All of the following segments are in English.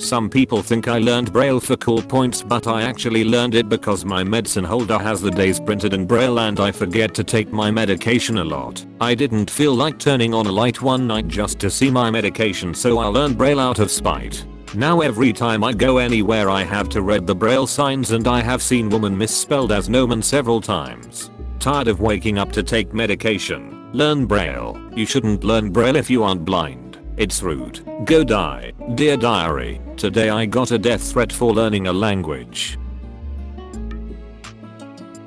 Some people think I learned Braille for cool points, but I actually learned it because my medicine holder has the days printed in Braille and I forget to take my medication a lot. I didn't feel like turning on a light one night just to see my medication, so I learned Braille out of spite. Now every time I go anywhere I have to read the Braille signs, and I have seen woman misspelled as Noman several times. Tired of waking up to take medication? Learn Braille. You shouldn't learn Braille if you aren't blind. It's rude. Go die. Dear diary, today I got a death threat for learning a language.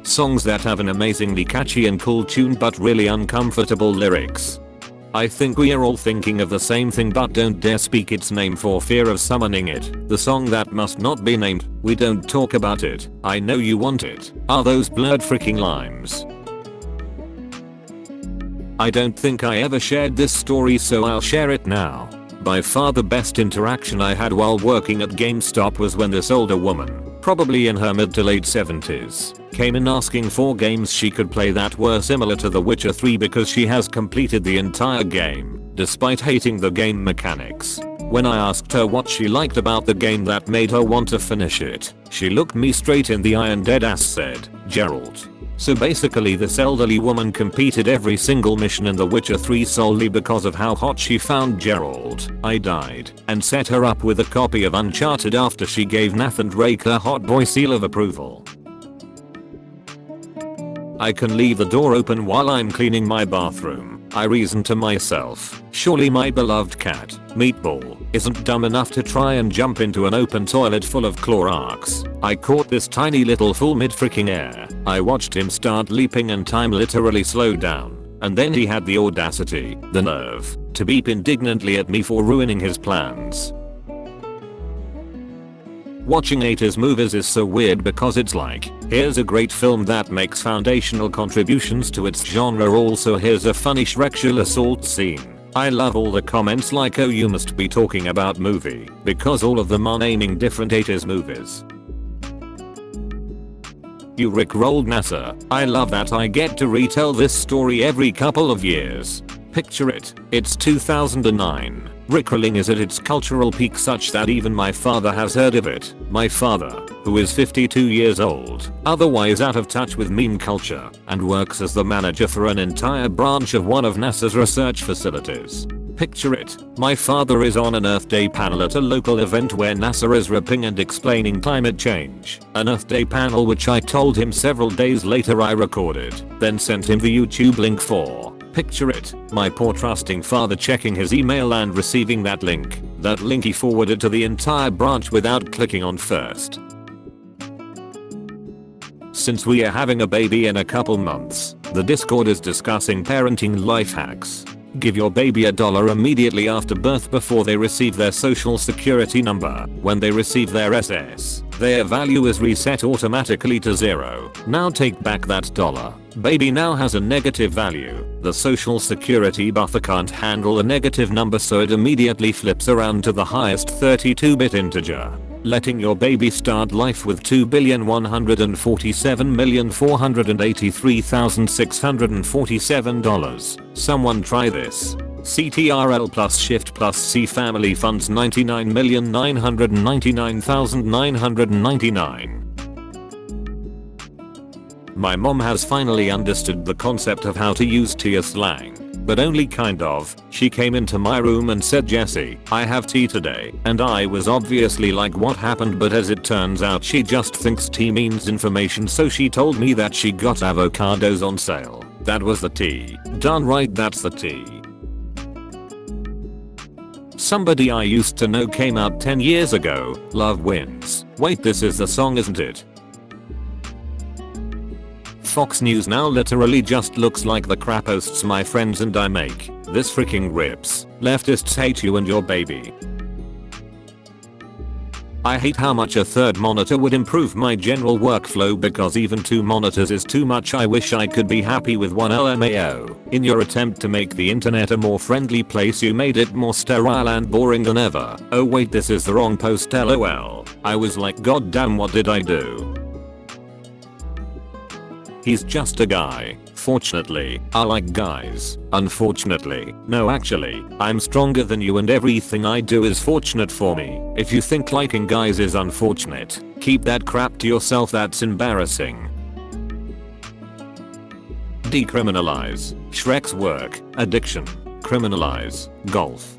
Songs that have an amazingly catchy and cool tune but really uncomfortable lyrics. I think we are all thinking of the same thing, but don't dare speak its name for fear of summoning it. The song that must not be named. We don't talk about it. I know you want it. Are those blurred freaking limes? I don't think I ever shared this story, so I'll share it now. By far the best interaction I had while working at GameStop was when this older woman, probably in her mid to late 70s, came in asking for games she could play that were similar to The Witcher 3 because she has completed the entire game, despite hating the game mechanics. When I asked her what she liked about the game that made her want to finish it, she looked me straight in the eye and deadass said, "Geralt." So basically this elderly woman completed every single mission in The Witcher 3 solely because of how hot she found Geralt. I died and set her up with a copy of Uncharted after she gave Nathan Drake her hot boy seal of approval. I can leave the door open while I'm cleaning my bathroom. I reason to myself, surely my beloved cat, Meatball, isn't dumb enough to try and jump into an open toilet full of Clorox. I caught this tiny little fool mid-freaking air. I watched him start leaping and time literally slowed down. And then he had the audacity, the nerve, to beep indignantly at me for ruining his plans. Watching 80s movies is so weird because it's like, here's a great film that makes foundational contributions to its genre, also here's a funny Shrek assault scene. I love all the comments like, oh you must be talking about movie, because all of them are naming different 80s movies. You rickrolled NASA. I love that I get to retell this story every couple of years. Picture it, it's 2009. Rickrolling is at its cultural peak such that even my father has heard of it. My father, who is 52 years old, otherwise out of touch with meme culture, and works as the manager for an entire branch of one of NASA's research facilities. Picture it, my father is on an Earth Day panel at a local event where NASA is ripping and explaining climate change. An Earth Day panel which I told him several days later I recorded, then sent him the YouTube link for. Picture it, my poor trusting father checking his email and receiving that link. That link he forwarded to the entire branch without clicking on first. Since we are having a baby in a couple months, the Discord is discussing parenting life hacks. Give your baby $1 immediately after birth before they receive their social security number. When they receive their SS, their value is reset automatically to 0. Now take back that dollar. Baby now has a negative value. The social security buffer can't handle a negative number, so it immediately flips around to the highest 32-bit integer, letting your baby start life with $2,147,483,647. Someone try this. CTRL plus Shift plus C family funds $99,999,999. My mom has finally understood the concept of how to use tea slang, but only kind of. She came into my room and said, "Jesse, I have tea today." And I was obviously like, what happened? But as it turns out she just thinks tea means information, so she told me that she got avocados on sale. That was the tea. Darn right, that's the tea. Somebody I used to know came out 10 years ago. Love wins. Wait, this is the song, isn't it? Fox News now literally just looks like the crap posts my friends and I make. This freaking rips. Leftists hate you and your baby. I hate how much a third monitor would improve my general workflow, because even 2 monitors is too much. I wish I could be happy with 1. LMAO. In your attempt to make the internet a more friendly place, you made it more sterile and boring than ever. Oh wait, this is the wrong post, lol. I was like, god damn, what did I do? He's just a guy. Fortunately, I like guys. Unfortunately, no actually, I'm stronger than you and everything I do is fortunate for me. If you think liking guys is unfortunate, keep that crap to yourself, that's embarrassing. Decriminalize Shrek's work, addiction. Criminalize golf.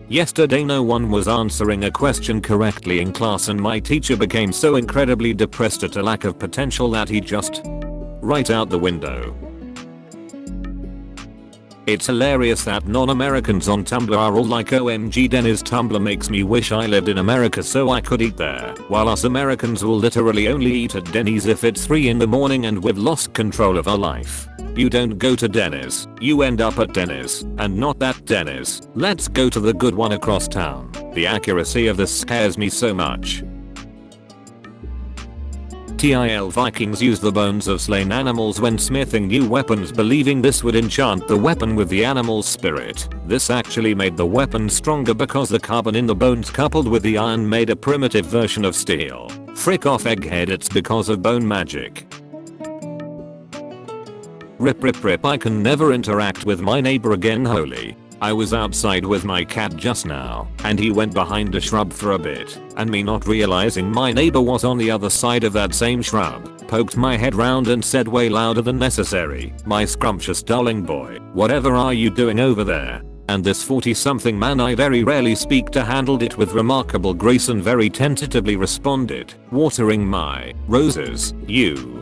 Yesterday no one was answering a question correctly in class and my teacher became so incredibly depressed at a lack of potential that he just right out the window. It's hilarious that non-Americans on Tumblr are all like, OMG Denny's Tumblr makes me wish I lived in America so I could eat there, while us Americans will literally only eat at Denny's if it's 3 in the morning and we've lost control of our life. You don't go to Denny's, you end up at Denny's, and not that Denny's. Let's go to the good one across town. The accuracy of this scares me so much. TIL Vikings use the bones of slain animals when smithing new weapons, believing this would enchant the weapon with the animal's spirit. This actually made the weapon stronger because the carbon in the bones coupled with the iron made a primitive version of steel. Frick off egghead, it's because of bone magic. Rip rip rip, I can never interact with my neighbor again. Holy. I was outside with my cat just now, and he went behind a shrub for a bit, and me not realizing my neighbor was on the other side of that same shrub, poked my head round and said way louder than necessary, "My scrumptious darling boy, whatever are you doing over there?" And this 40-something man I very rarely speak to handled it with remarkable grace and very tentatively responded, "Watering my roses, you."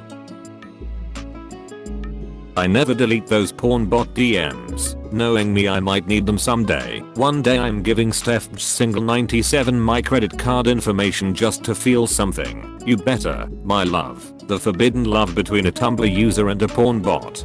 I never delete those porn bot DMs, knowing me I might need them someday. One day I'm giving Steph single 97 my credit card information just to feel something. You better, my love. The forbidden love between a Tumblr user and a porn bot.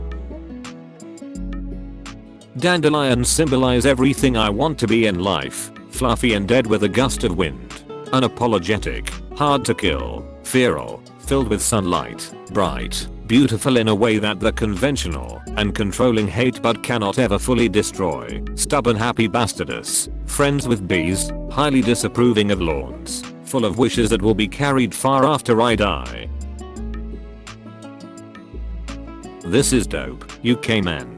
Dandelions symbolize everything I want to be in life. Fluffy and dead with a gust of wind. Unapologetic, hard to kill, feral, filled with sunlight, bright, beautiful in a way that the conventional and controlling hate but cannot ever fully destroy. Stubborn happy bastardus, friends with bees, highly disapproving of lawns, full of wishes that will be carried far after I die. This is dope, UK man.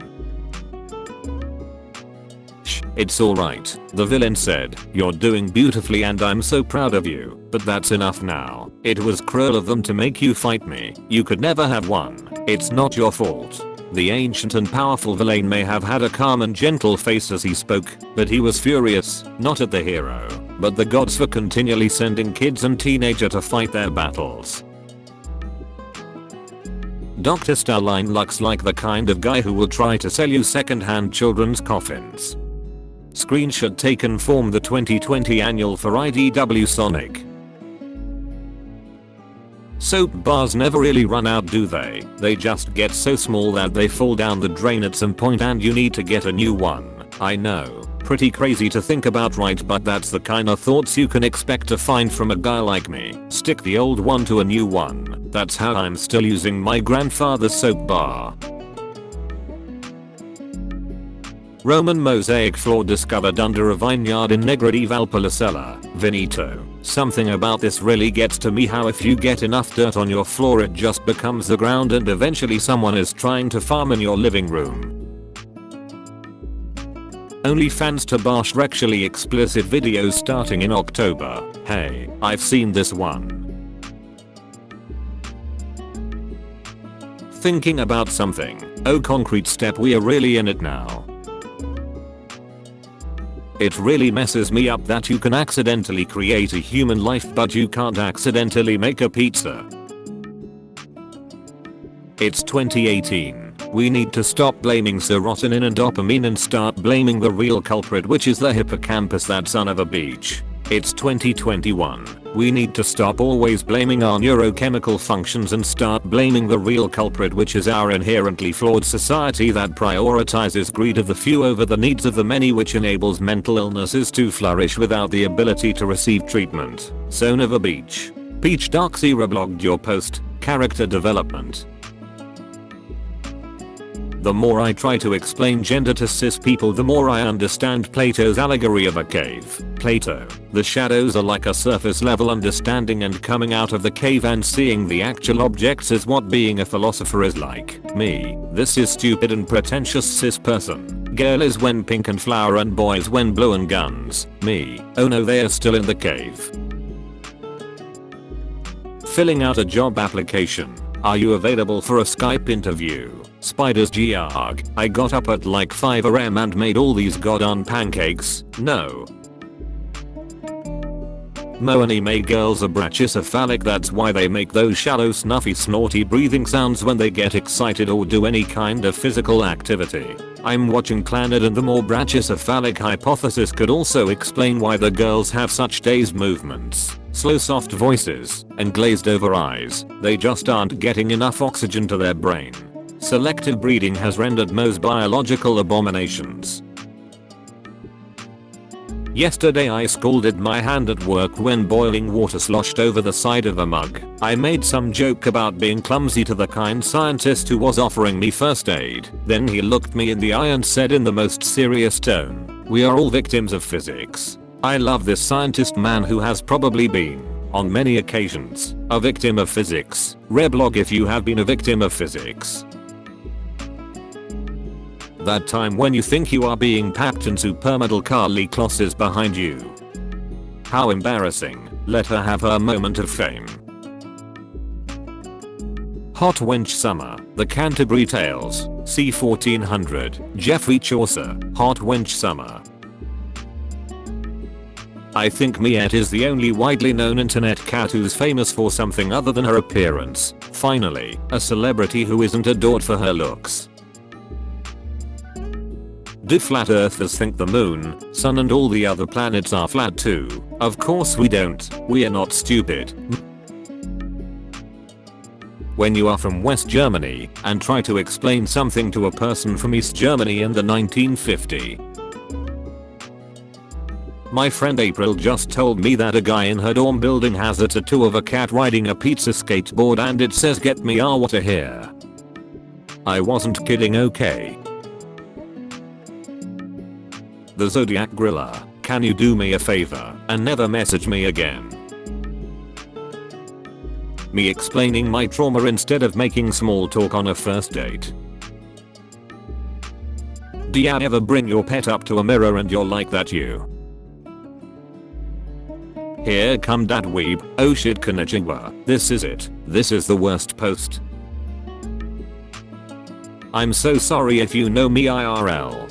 It's alright, the villain said, "You're doing beautifully and I'm so proud of you, but that's enough now. It was cruel of them to make you fight me. You could never have won. It's not your fault." The ancient and powerful villain may have had a calm and gentle face as he spoke, but he was furious, not at the hero, but the gods for continually sending kids and teenagers to fight their battles. Dr. Starline looks like the kind of guy who will try to sell you second-hand children's coffins. Screenshot taken from the 2020 annual for IDW Sonic. Soap bars never really run out, do they? They just get so small that they fall down the drain at some point and you need to get a new one. I know, pretty crazy to think about, right? But that's the kind of thoughts you can expect to find from a guy like me. Stick the old one to a new one. That's how I'm still using my grandfather's soap bar. Roman mosaic floor discovered under a vineyard in Negra di Valpolicella, Veneto. Something about this really gets to me, how if you get enough dirt on your floor it just becomes the ground and eventually someone is trying to farm in your living room. OnlyFans to bar sexually explicit videos starting in October. Hey, I've seen this one. Thinking about something. Oh concrete step, we are really in it now. It really messes me up that you can accidentally create a human life but you can't accidentally make a pizza. It's 2018. We need to stop blaming serotonin and dopamine and start blaming the real culprit, which is the hippocampus, that son of a bitch. It's 2021. We need to stop always blaming our neurochemical functions and start blaming the real culprit, which is our inherently flawed society that prioritizes greed of the few over the needs of the many, which enables mental illnesses to flourish without the ability to receive treatment. Son of a beach. Peach Dark Zero blogged your post, character development. The more I try to explain gender to cis people, the more I understand Plato's allegory of a cave. Plato, the shadows are like a surface level understanding, and coming out of the cave and seeing the actual objects is what being a philosopher is like. Me, this is stupid and pretentious cis person. Girl is when pink and flower and boys when blue and guns. Me, oh no, they are still in the cave. Filling out a job application. Are you available for a Skype interview? Spiders gearg. I got up at like 5 am and made all these goddamn pancakes. No. Mo anime girls are brachycephalic, that's why they make those shallow snuffy snorty breathing sounds when they get excited or do any kind of physical activity. I'm watching Clannad, and the more brachycephalic hypothesis could also explain why the girls have such dazed movements, slow soft voices, and glazed over eyes. They just aren't getting enough oxygen to their brain. Selective breeding has rendered Mo's biological abominations. Yesterday I scalded my hand at work when boiling water sloshed over the side of a mug. I made some joke about being clumsy to the kind scientist who was offering me first aid. Then he looked me in the eye and said in the most serious tone, "We are all victims of physics." I love this scientist man who has probably been, on many occasions, a victim of physics. Reblog if you have been a victim of physics. That time when you think you are being packed in supermodel Carly Kloss is behind you. How embarrassing. Let her have her moment of fame. Hot Wench Summer, The Canterbury Tales, c. 1400, Geoffrey Chaucer, Hot Wench Summer. I think Miette is the only widely known internet cat who's famous for something other than her appearance. Finally, a celebrity who isn't adored for her looks. Do flat earthers think the moon, sun and all the other planets are flat too? Of course we don't, we are not stupid. When you are from West Germany and try to explain something to a person from East Germany in the 1950s. My friend April just told me that a guy in her dorm building has a tattoo of a cat riding a pizza skateboard and it says "Get me our water here." I wasn't kidding, okay. The Zodiac Griller, can you do me a favor and never message me again? Me explaining my trauma instead of making small talk on a first date. Do ya ever bring your pet up to a mirror and you're like, "That you?" Here come dat weeb, oh shit konnichiwa, this is it, this is the worst post. I'm so sorry if you know me IRL.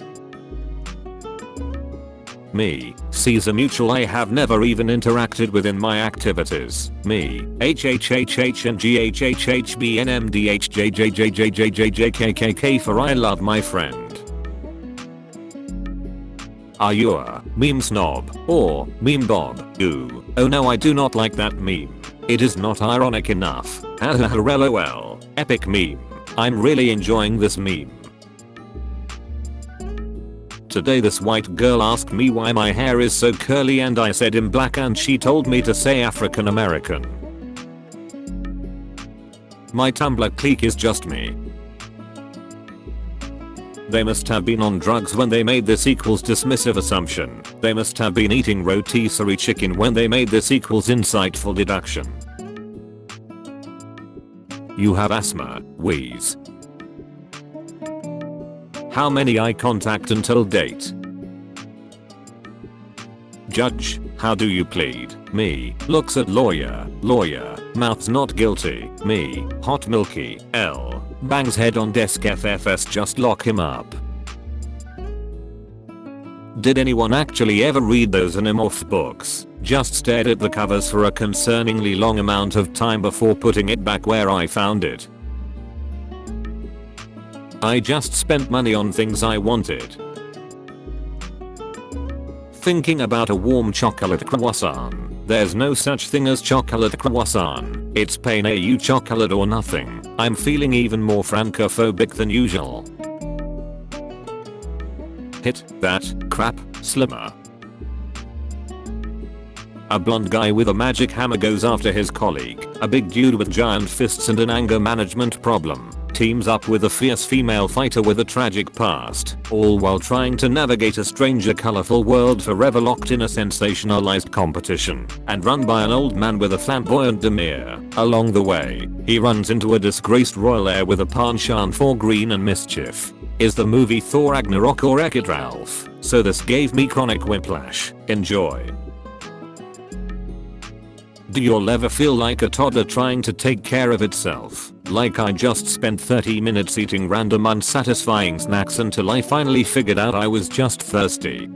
Me, Caesar Mutual I have never even interacted with in my activities. Me, HHHH and GHHHBNMDHJJJJJJJKKK for I love my friend. Are you a meme snob or meme bob? Ooh, oh no, I do not like that meme. It is not ironic enough. LOL, epic meme. I'm really enjoying this meme. Today this white girl asked me why my hair is so curly and I said in black and she told me to say African American. My Tumblr clique is just me. They must have been on drugs when they made this equals dismissive assumption. They must have been eating rotisserie chicken when they made this equals insightful deduction. You have asthma, wheeze. How many eye contact until date? Judge, how do you plead? Me, looks at lawyer, mouths not guilty. Me, hot milky, L, bangs head on desk FFS just lock him up. Did anyone actually ever read those Animorphs books? Just stared at the covers for a concerningly long amount of time before putting it back where I found it. I just spent money on things I wanted. Thinking about a warm chocolate croissant. There's no such thing as chocolate croissant. It's plain AU chocolate or nothing. I'm feeling even more francophobic than usual. Hit that crap slimmer. A blonde guy with a magic hammer goes after his colleague, a big dude with giant fists and an anger management problem. teams up with a fierce female fighter with a tragic past, all while trying to navigate a stranger colorful world forever locked in a sensationalized competition and run by an old man with a flamboyant demeanor. Along the way, he runs into a disgraced royal heir with a penchant for green and mischief. Is the movie Thor Ragnarok or Wreck-It Ralph? So this gave me chronic whiplash. Enjoy. Do you ever feel like a toddler trying to take care of itself? Like I just spent 30 minutes eating random unsatisfying snacks until I finally figured out I was just thirsty.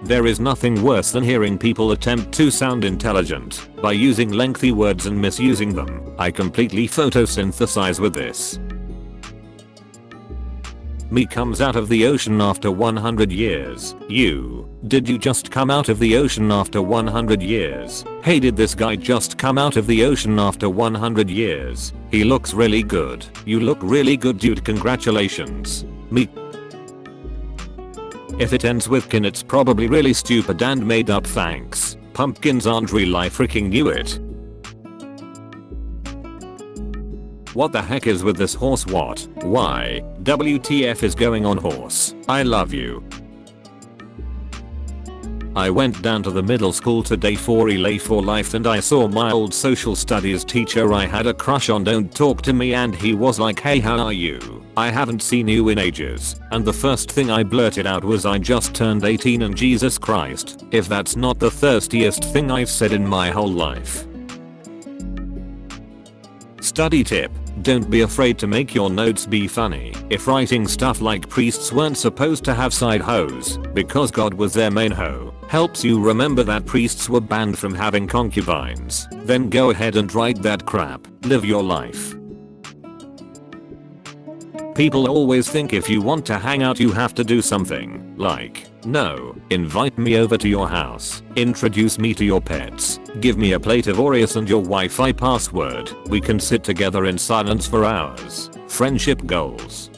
There is nothing worse than hearing people attempt to sound intelligent by using lengthy words and misusing them. I completely photosynthesize with this. Me comes out of the ocean after 100 years. Did you just come out of the ocean after 100 years? Hey, did this guy just come out of the ocean after 100 years? He looks really good. You look really good, dude, congratulations. Me. If it ends with kin, it's probably really stupid and made up. Thanks. Pumpkins aren't real, I freaking knew it. What the heck is with this horse? What? Why? WTF is going on, horse? I love you. I went down to the middle school today for Relay for Life and I saw my old social studies teacher I had a crush on don't talk to me, and he was like, hey, how are you? I haven't seen you in ages. And the first thing I blurted out was I just turned 18 and Jesus Christ, if that's not the thirstiest thing I've said in my whole life. Study tip. Don't be afraid to make your notes be funny. If writing stuff like priests weren't supposed to have side hoes because God was their main hoe helps you remember that priests were banned from having concubines, then go ahead and write that crap. Live your life. People always think if you want to hang out you have to do something, like, no, invite me over to your house, introduce me to your pets, give me a plate of Oreos and your Wi-Fi password, we can sit together in silence for hours. Friendship goals.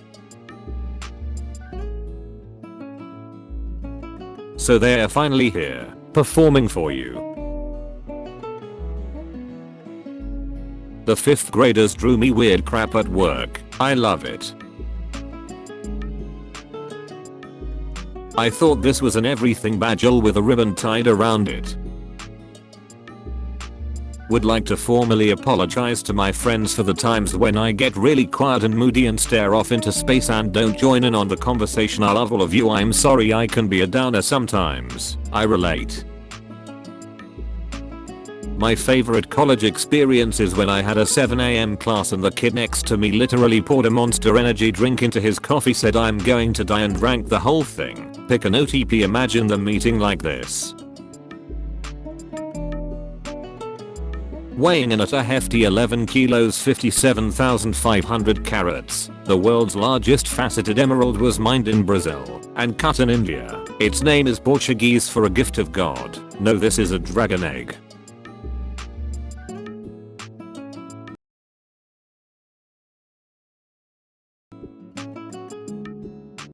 So they're finally here, performing for you. The 5th graders drew me weird crap at work. I love it. I thought this was an everything badge with a ribbon tied around it. Would like to formally apologize to my friends for the times when I get really quiet and moody and stare off into space and don't join in on the conversation. I love all of you. I'm sorry I can be a downer sometimes. I relate. My favorite college experience is when I had a 7 AM class and the kid next to me literally poured a Monster Energy drink into his coffee, said I'm going to die, and drank the whole thing. Pick an OTP. Imagine the meeting like this. Weighing in at a hefty 11 kilos 57,500 carats, the world's largest faceted emerald was mined in Brazil and cut in India. Its name is Portuguese for a gift of God. No, this is a dragon egg.